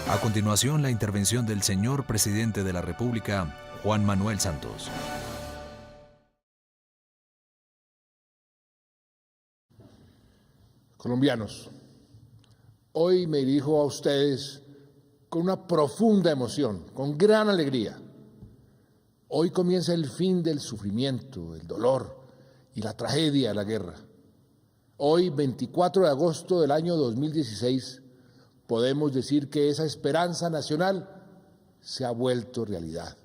A continuación, la intervención del señor presidente de la República, Juan Manuel Santos. Colombianos, hoy me dirijo a ustedes con una profunda emoción, con gran alegría. Hoy comienza el fin del sufrimiento, el dolor y la tragedia de la guerra. Hoy, 24 de agosto del año 2016, podemos decir que esa esperanza nacional se ha vuelto realidad.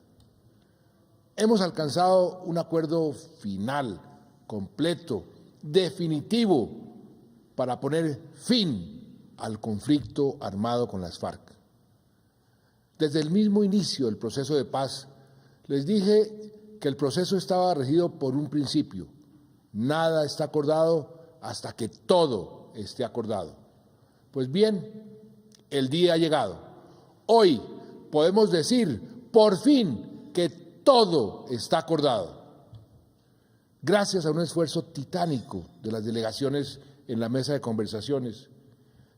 Hemos alcanzado un acuerdo final, completo, definitivo, para poner fin al conflicto armado con las FARC. Desde el mismo inicio del proceso de paz, les dije que el proceso estaba regido por un principio: nada está acordado hasta que todo esté acordado. Pues bien, el día ha llegado. Hoy podemos decir, por fin, que todo está acordado. Gracias a un esfuerzo titánico de las delegaciones en la mesa de conversaciones,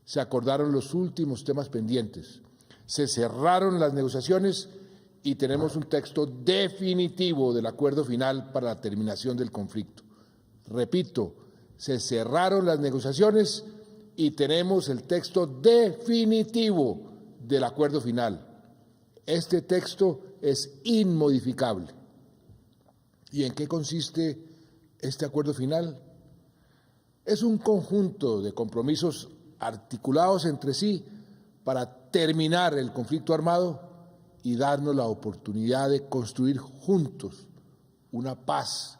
se acordaron los últimos temas pendientes, se cerraron las negociaciones y tenemos un texto definitivo del acuerdo final para la terminación del conflicto. Repito, se cerraron las negociaciones y tenemos el texto definitivo del acuerdo final. Este texto es inmodificable. ¿Y en qué consiste este acuerdo final? Es un conjunto de compromisos articulados entre sí para terminar el conflicto armado y darnos la oportunidad de construir juntos una paz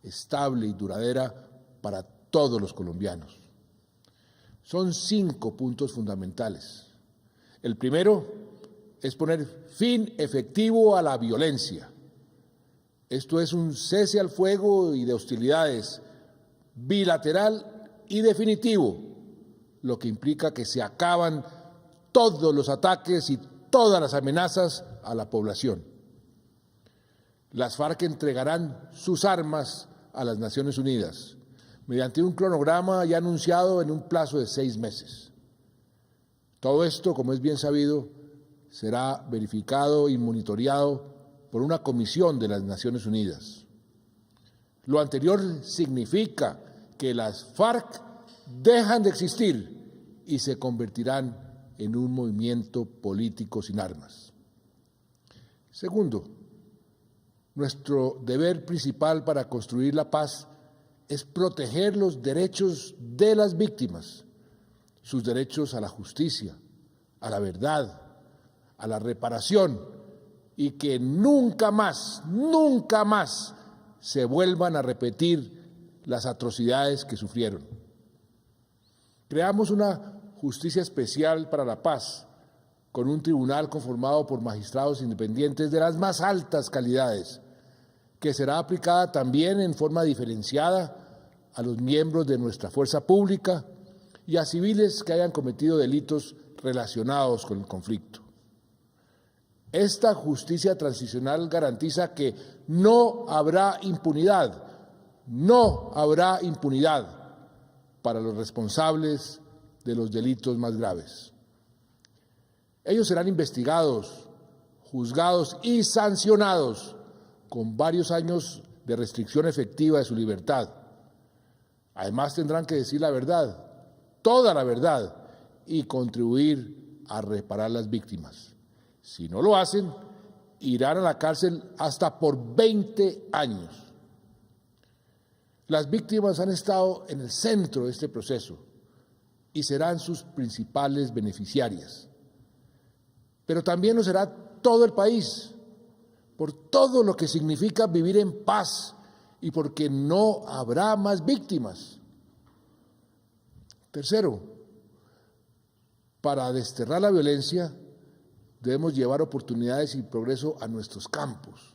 estable y duradera para todos los colombianos. Son 5 puntos fundamentales. El primero es poner fin efectivo a la violencia. Esto es un cese al fuego y de hostilidades bilateral y definitivo, lo que implica que se acaban todos los ataques y todas las amenazas a la población. Las FARC entregarán sus armas a las Naciones Unidas mediante un cronograma ya anunciado en un plazo de 6 meses. Todo esto, como es bien sabido, será verificado y monitoreado por una comisión de las Naciones Unidas. Lo anterior significa que las FARC dejan de existir y se convertirán en un movimiento político sin armas. Segundo, nuestro deber principal para construir la paz es proteger los derechos de las víctimas, sus derechos a la justicia, a la verdad, a la reparación, y que nunca más se vuelvan a repetir las atrocidades que sufrieron. Creamos una justicia especial para la paz, con un tribunal conformado por magistrados independientes de las más altas calidades, que será aplicada también en forma diferenciada a los miembros de nuestra fuerza pública y a civiles que hayan cometido delitos relacionados con el conflicto. Esta justicia transicional garantiza que no habrá impunidad para los responsables de los delitos más graves. Ellos serán investigados, juzgados y sancionados con varios años de restricción efectiva de su libertad. Además, tendrán que decir la verdad, toda la verdad, y contribuir a reparar las víctimas. Si no lo hacen, irán a la cárcel hasta por 20 años. Las víctimas han estado en el centro de este proceso y serán sus principales beneficiarias. Pero también lo será todo el país, por todo lo que significa vivir en paz y porque no habrá más víctimas. Tercero, para desterrar la violencia, debemos llevar oportunidades y progreso a nuestros campos.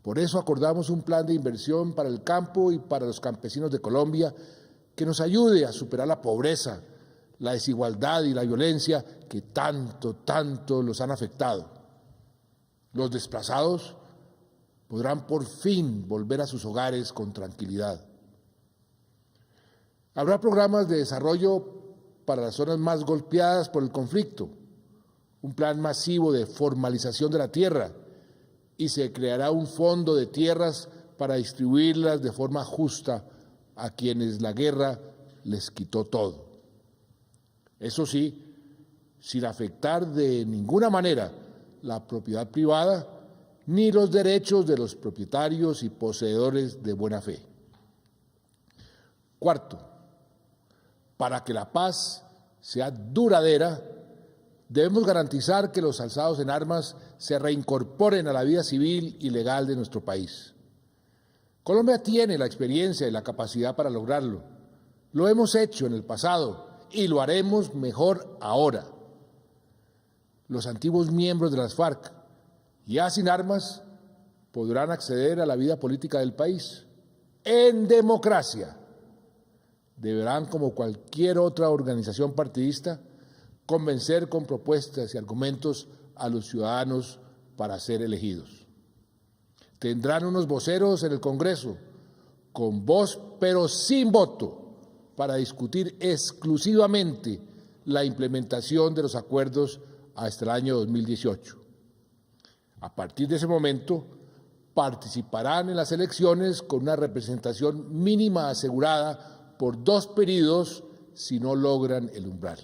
Por eso acordamos un plan de inversión para el campo y para los campesinos de Colombia que nos ayude a superar la pobreza, la desigualdad y la violencia que tanto los han afectado. Los desplazados podrán por fin volver a sus hogares con tranquilidad. Habrá programas de desarrollo para las zonas más golpeadas por el conflicto, un plan masivo de formalización de la tierra y se creará un fondo de tierras para distribuirlas de forma justa a quienes la guerra les quitó todo. Eso sí, sin afectar de ninguna manera la propiedad privada ni los derechos de los propietarios y poseedores de buena fe. Cuarto, para que la paz sea duradera, debemos garantizar que los alzados en armas se reincorporen a la vida civil y legal de nuestro país. Colombia tiene la experiencia y la capacidad para lograrlo. Lo hemos hecho en el pasado y lo haremos mejor ahora. Los antiguos miembros de las FARC, ya sin armas, podrán acceder a la vida política del país. En democracia, deberán, como cualquier otra organización partidista, convencer con propuestas y argumentos a los ciudadanos para ser elegidos. Tendrán unos voceros en el Congreso, con voz pero sin voto, para discutir exclusivamente la implementación de los acuerdos hasta el año 2018. A partir de ese momento, participarán en las elecciones con una representación mínima asegurada por 2 períodos si no logran el umbral.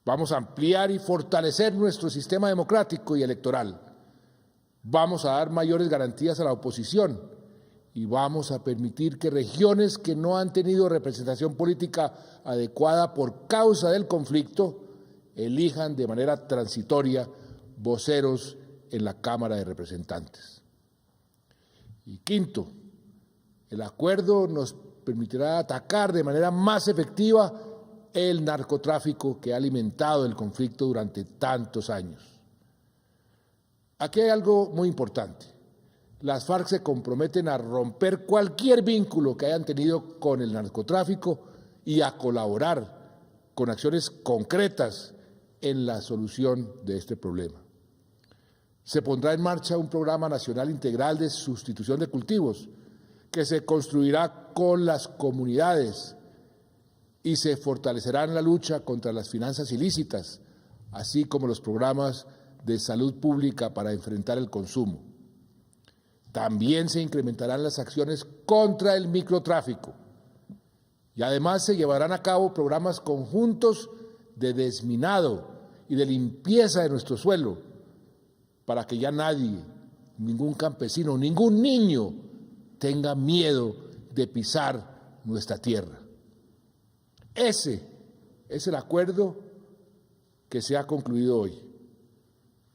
Vamos a ampliar y fortalecer nuestro sistema democrático y electoral. Vamos a dar mayores garantías a la oposición y vamos a permitir que regiones que no han tenido representación política adecuada por causa del conflicto elijan de manera transitoria voceros en la Cámara de Representantes. Y quinto, el acuerdo nos permitirá atacar de manera más efectiva el narcotráfico que ha alimentado el conflicto durante tantos años. Aquí hay algo muy importante. Las FARC se comprometen a romper cualquier vínculo que hayan tenido con el narcotráfico y a colaborar con acciones concretas en la solución de este problema. Se pondrá en marcha un programa nacional integral de sustitución de cultivos que se construirá con las comunidades y se fortalecerá en la lucha contra las finanzas ilícitas, así como los programas de salud pública para enfrentar el consumo. También se incrementarán las acciones contra el microtráfico y además se llevarán a cabo programas conjuntos de desminado y de limpieza de nuestro suelo para que ya nadie, ningún campesino, ningún niño tenga miedo de pisar nuestra tierra. Ese es el acuerdo que se ha concluido hoy.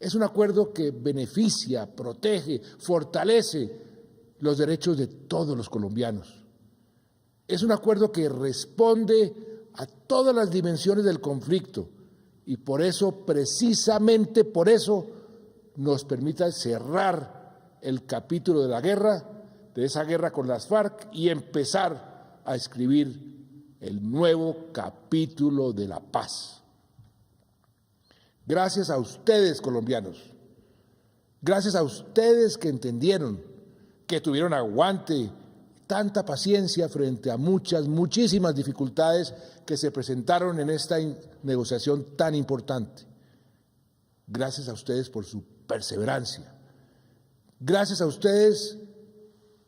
Es un acuerdo que beneficia, protege, fortalece los derechos de todos los colombianos. Es un acuerdo que responde a todas las dimensiones del conflicto y por eso, precisamente por eso, nos permite cerrar el capítulo de la guerra, de esa guerra con las FARC y empezar a escribir el nuevo capítulo de la paz. Gracias a ustedes, colombianos, gracias a ustedes que entendieron, que tuvieron aguante, tanta paciencia frente a muchísimas dificultades que se presentaron en esta negociación tan importante. Gracias a ustedes por su perseverancia. Gracias a ustedes,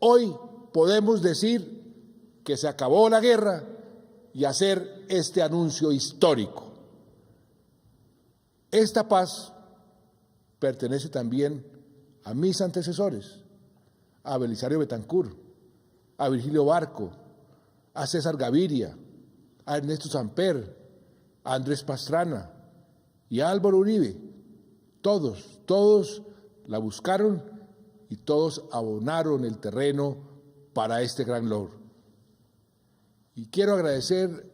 hoy podemos decir que se acabó la guerra y hacer este anuncio histórico. Esta paz pertenece también a mis antecesores, a Belisario Betancur, a Virgilio Barco, a César Gaviria, a Ernesto Samper, a Andrés Pastrana y a Álvaro Uribe. Todos la buscaron y todos abonaron el terreno para este gran logro. Y quiero agradecer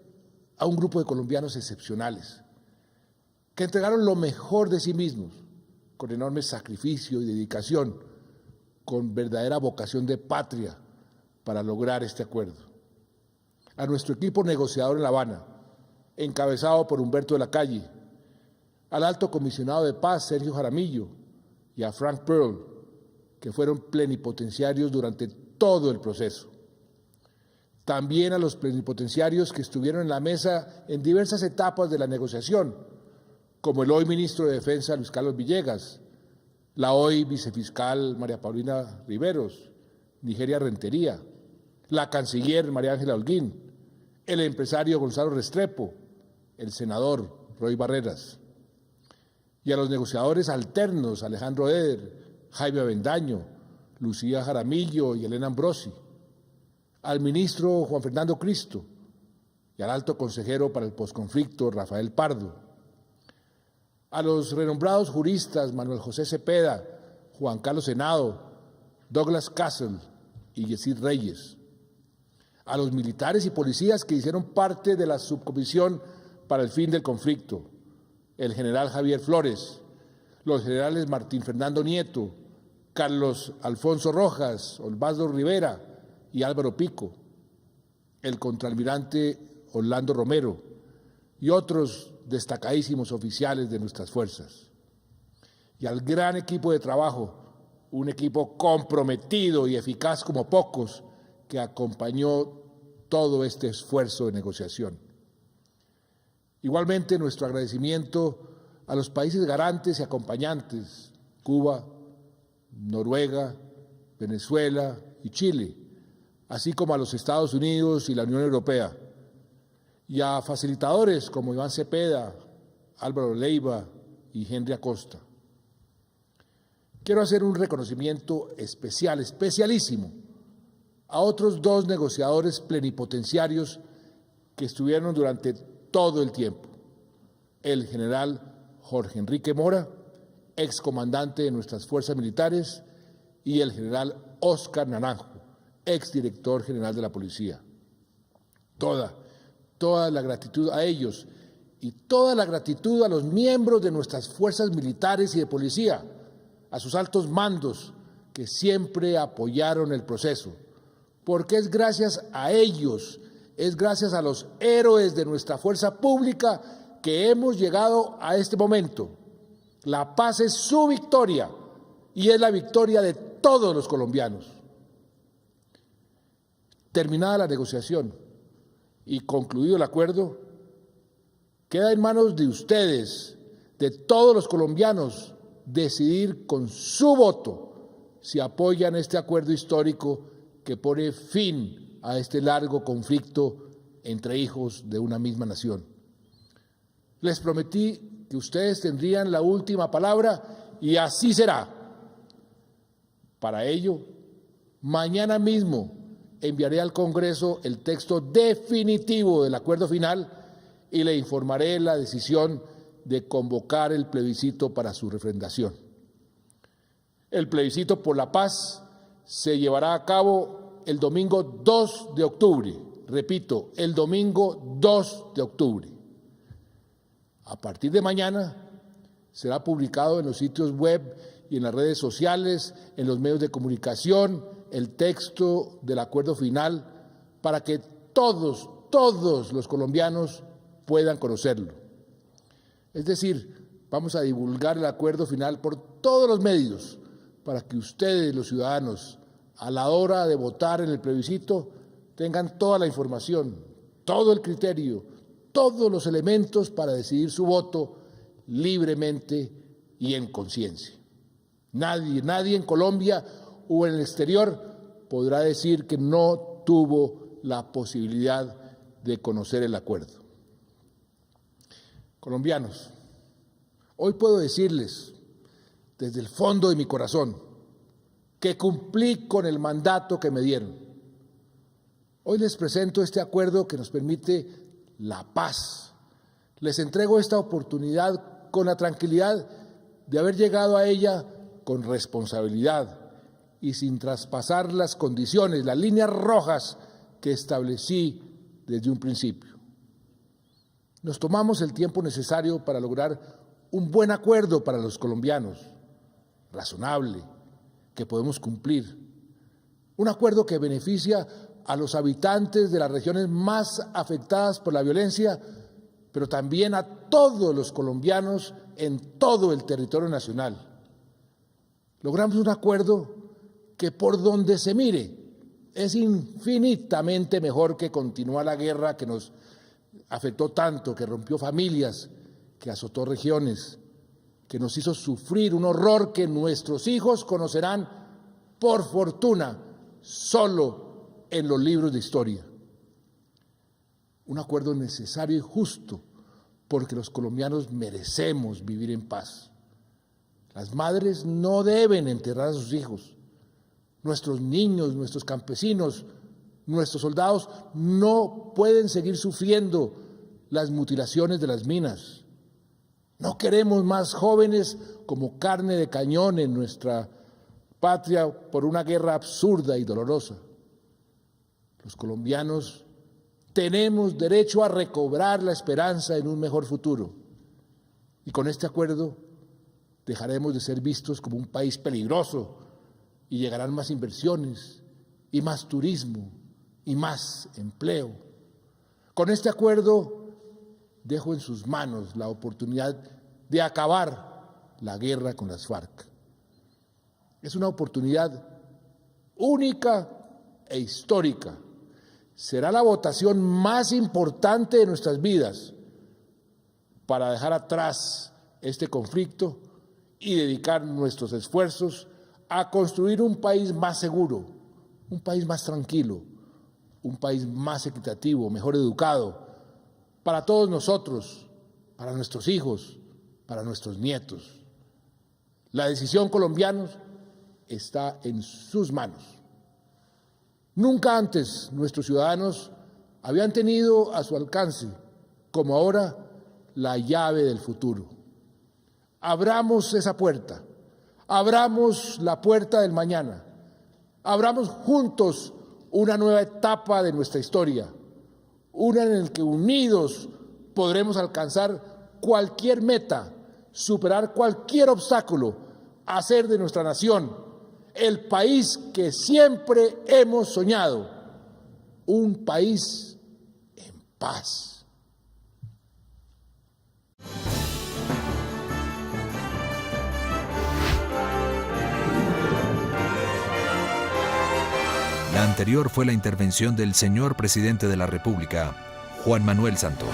a un grupo de colombianos excepcionales que entregaron lo mejor de sí mismos, con enorme sacrificio y dedicación, con verdadera vocación de patria para lograr este acuerdo. A nuestro equipo negociador en La Habana, encabezado por Humberto de la Calle, al alto comisionado de paz, Sergio Jaramillo, y a Frank Pearl, que fueron plenipotenciarios durante todo el proceso. También a los plenipotenciarios que estuvieron en la mesa en diversas etapas de la negociación, como el hoy ministro de Defensa Luis Carlos Villegas, la hoy vicefiscal María Paulina Riveros, Nigeria Rentería, la canciller María Ángela Holguín, el empresario Gonzalo Restrepo, el senador Roy Barreras, y a los negociadores alternos Alejandro Eder, Jaime Avendaño, Lucía Jaramillo y Elena Ambrosi, al ministro Juan Fernando Cristo y al alto consejero para el posconflicto Rafael Pardo, a los renombrados juristas Manuel José Cepeda, Juan Carlos Henao, Douglas Castle y Yesid Reyes, a los militares y policías que hicieron parte de la subcomisión para el fin del conflicto, el general Javier Flores, los generales Martín Fernando Nieto, Carlos Alfonso Rojas, Osvaldo Rivera y Álvaro Pico, el contraalmirante Orlando Romero y otros destacadísimos oficiales de nuestras fuerzas. Y al gran equipo de trabajo, un equipo comprometido y eficaz como pocos, que acompañó todo este esfuerzo de negociación. Igualmente, nuestro agradecimiento a los países garantes y acompañantes, Cuba, Noruega, Venezuela y Chile, así como a los Estados Unidos y la Unión Europea, y a facilitadores como Iván Cepeda, Álvaro Leiva y Henry Acosta. Quiero hacer un reconocimiento especial, especialísimo, a otros dos negociadores plenipotenciarios que estuvieron durante todo el tiempo: el general Jorge Enrique Mora, excomandante de nuestras fuerzas militares, y el general Óscar Naranjo, exdirector general de la Policía. Toda la gratitud a ellos y toda la gratitud a los miembros de nuestras fuerzas militares y de policía, a sus altos mandos que siempre apoyaron el proceso, porque es gracias a ellos, es gracias a los héroes de nuestra fuerza pública que hemos llegado a este momento. La paz es su victoria y es la victoria de todos los colombianos. Terminada la negociación y concluido el acuerdo, queda en manos de ustedes, de todos los colombianos, decidir con su voto si apoyan este acuerdo histórico que pone fin a este largo conflicto entre hijos de una misma nación. Les prometí que ustedes tendrían la última palabra y así será. Para ello, mañana mismo enviaré al Congreso el texto definitivo del acuerdo final y le informaré la decisión de convocar el plebiscito para su refrendación. El plebiscito por la paz se llevará a cabo el domingo 2 de octubre. Repito, el domingo 2 de octubre. A partir de mañana será publicado en los sitios web y en las redes sociales, en los medios de comunicación, el texto del acuerdo final para que todos los colombianos puedan conocerlo. Es decir, vamos a divulgar el acuerdo final por todos los medios para que ustedes, los ciudadanos, a la hora de votar en el plebiscito, tengan toda la información, todo el criterio, todos los elementos para decidir su voto libremente y en conciencia. Nadie en Colombia o en el exterior podrá decir que no tuvo la posibilidad de conocer el acuerdo. Colombianos, hoy puedo decirles desde el fondo de mi corazón que cumplí con el mandato que me dieron. Hoy les presento este acuerdo que nos permite la paz. Les entrego esta oportunidad con la tranquilidad de haber llegado a ella con responsabilidad y sin traspasar las condiciones, las líneas rojas que establecí desde un principio. Nos tomamos el tiempo necesario para lograr un buen acuerdo para los colombianos, razonable, que podemos cumplir. Un acuerdo que beneficia a los habitantes de las regiones más afectadas por la violencia, pero también a todos los colombianos en todo el territorio nacional. Logramos un acuerdo que por donde se mire es infinitamente mejor que continuar la guerra que nos afectó tanto, que rompió familias, que azotó regiones, que nos hizo sufrir un horror que nuestros hijos conocerán, por fortuna, solo en los libros de historia. Un acuerdo necesario y justo, porque los colombianos merecemos vivir en paz. Las madres no deben enterrar a sus hijos. Nuestros niños, nuestros campesinos, nuestros soldados no pueden seguir sufriendo las mutilaciones de las minas. No queremos más jóvenes como carne de cañón en nuestra patria por una guerra absurda y dolorosa. Los colombianos tenemos derecho a recobrar la esperanza en un mejor futuro. Y con este acuerdo dejaremos de ser vistos como un país peligroso y llegarán más inversiones y más turismo y más empleo. Con este acuerdo dejo en sus manos la oportunidad de acabar la guerra con las FARC. Es una oportunidad única e histórica. Será la votación más importante de nuestras vidas para dejar atrás este conflicto y dedicar nuestros esfuerzos a construir un país más seguro, un país más tranquilo, un país más equitativo, mejor educado, para todos nosotros, para nuestros hijos, para nuestros nietos. La decisión, colombianos, está en sus manos. Nunca antes nuestros ciudadanos habían tenido a su alcance, como ahora, la llave del futuro. Abramos esa puerta, abramos la puerta del mañana, abramos juntos una nueva etapa de nuestra historia, una en la que unidos podremos alcanzar cualquier meta, superar cualquier obstáculo, hacer de nuestra nación el país que siempre hemos soñado, un país en paz. La anterior fue la intervención del señor presidente de la República, Juan Manuel Santos.